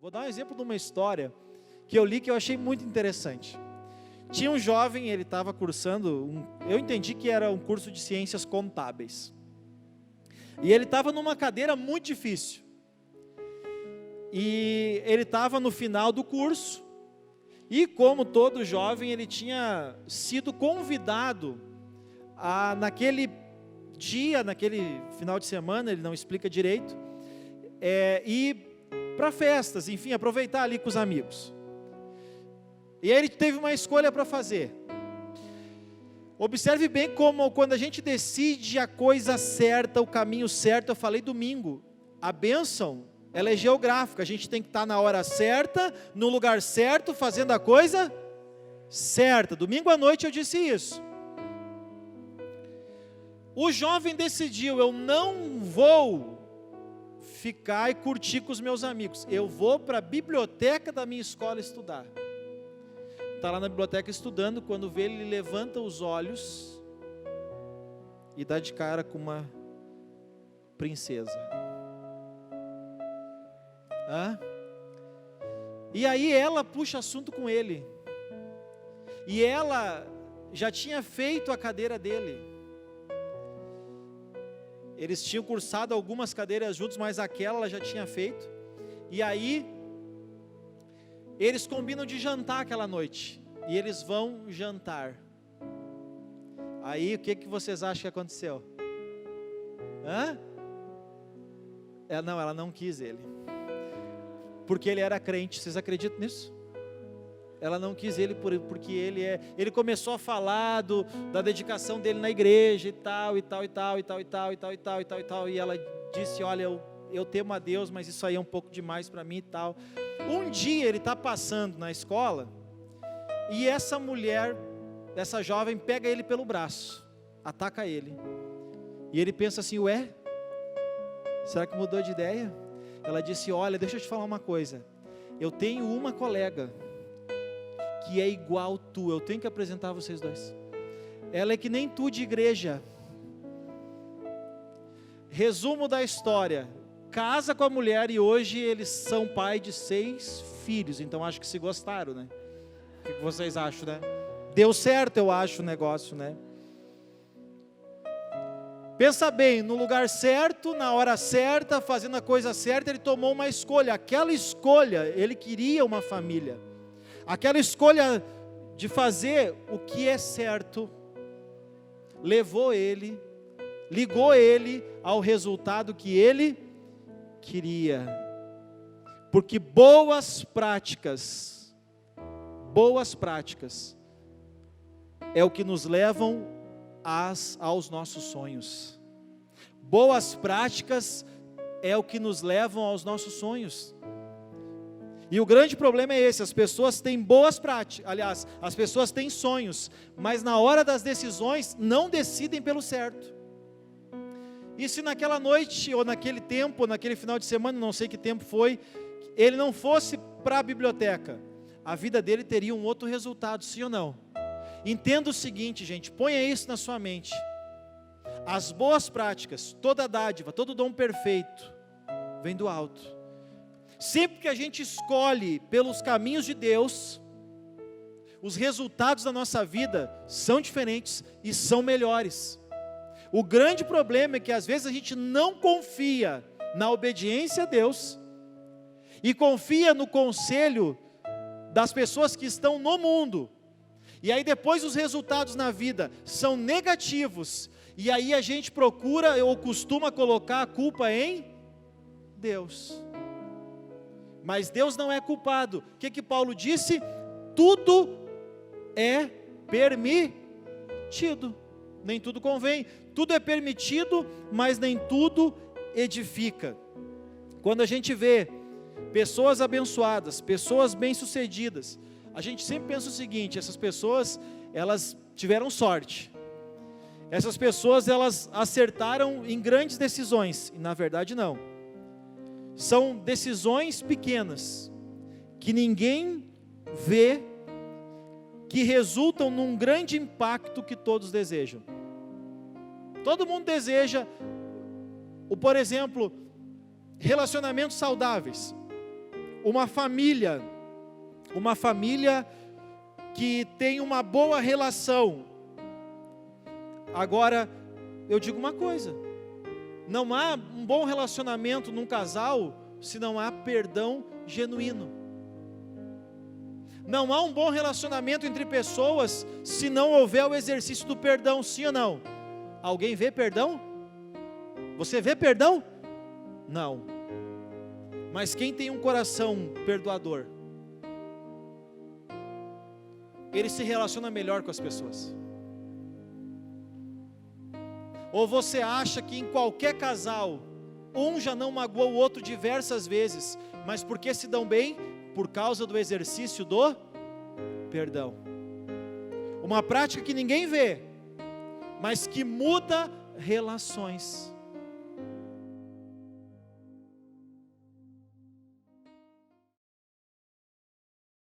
Vou dar um exemplo de uma história que eu li que eu achei muito interessante. Tinha um jovem, ele estava cursando, eu entendi que era um curso de ciências contábeis. E ele estava numa cadeira muito difícil. E ele estava no final do curso. E como todo jovem, ele tinha sido convidado a, naquele dia, naquele final de semana, ele não explica direito, ir para festas, enfim, aproveitar ali com os amigos. E aí ele teve uma escolha para fazer. Observe bem como quando a gente decide a coisa certa, o caminho certo, eu falei domingo, a bênção, ela é geográfica, a gente tem que estar na hora certa, no lugar certo, fazendo a coisa certa. Domingo à noite eu disse isso. O jovem decidiu, eu não vou ficar e curtir com os meus amigos, eu vou para a biblioteca da minha escola estudar. Está lá na biblioteca estudando, quando vê ele levanta os olhos e dá de cara com uma princesa. E aí ela puxa assunto com ele, e ela já tinha feito a cadeira dele. Eles tinham cursado algumas cadeiras juntos, mas aquela ela já tinha feito. E aí, eles combinam de jantar aquela noite. E eles vão jantar. Aí, o que vocês acham que aconteceu? Ela não quis ele. Porque ele era crente. Vocês acreditam nisso? Ela não quis ele porque ele começou a falar da dedicação dele na igreja e tal, e tal, e tal, e tal, e tal, e tal, e tal, e tal, e tal. E ela disse, olha, eu temo a Deus, mas isso aí é um pouco demais para mim e tal. Um dia ele está passando na escola, e essa mulher, essa jovem, pega ele pelo braço, ataca ele. E ele pensa assim, ué, será que mudou de ideia? Ela disse, olha, deixa eu te falar uma coisa. Eu tenho uma colega que é igual tu, eu tenho que apresentar vocês dois. Ela é que nem tu de igreja. Resumo da história, casa com a mulher e hoje eles são pai de 6 filhos, então acho que se gostaram, né? O que vocês acham, né? Deu certo, eu acho, o negócio, né? Pensa bem, no lugar certo, na hora certa, fazendo a coisa certa, ele tomou uma escolha. Aquela escolha, ele queria uma família. Aquela escolha de fazer o que é certo, ligou ele ao resultado que ele queria. Porque boas práticas é o que nos levam aos nossos sonhos. Boas práticas é o que nos levam aos nossos sonhos. E o grande problema é esse, as pessoas têm boas práticas, aliás, as pessoas têm sonhos, mas na hora das decisões não decidem pelo certo. E se naquela noite, ou naquele tempo, ou naquele final de semana, não sei que tempo foi, ele não fosse para a biblioteca, a vida dele teria um outro resultado, sim ou não? Entenda o seguinte, gente, ponha isso na sua mente. As boas práticas, toda dádiva, todo dom perfeito, vem do alto. Sempre que a gente escolhe pelos caminhos de Deus, os resultados da nossa vida são diferentes e são melhores. O grande problema é que às vezes a gente não confia na obediência a Deus e confia no conselho das pessoas que estão no mundo. E aí depois os resultados na vida são negativos, e aí a gente procura ou costuma colocar a culpa em Deus. Mas Deus não é culpado. O que Paulo disse? Tudo é permitido, nem tudo convém. Tudo é permitido, mas nem tudo edifica. Quando a gente vê pessoas abençoadas, pessoas bem-sucedidas, a gente sempre pensa o seguinte, essas pessoas, elas tiveram sorte. Essas pessoas, elas acertaram em grandes decisões, e na verdade não. São decisões pequenas, que ninguém vê, que resultam num grande impacto que todos desejam. Todo mundo deseja, por exemplo, relacionamentos saudáveis. uma família que tem uma boa relação. Agora, eu digo uma coisa: não há um bom relacionamento num casal se não há perdão genuíno. Não há um bom relacionamento entre pessoas se não houver o exercício do perdão, sim ou não? Alguém vê perdão? Você vê perdão? Não. Mas quem tem um coração perdoador, ele se relaciona melhor com as pessoas. Ou você acha que em qualquer casal, um já não magoou o outro diversas vezes, mas porque se dão bem? Por causa do exercício do perdão. Uma prática que ninguém vê, mas que muda relações.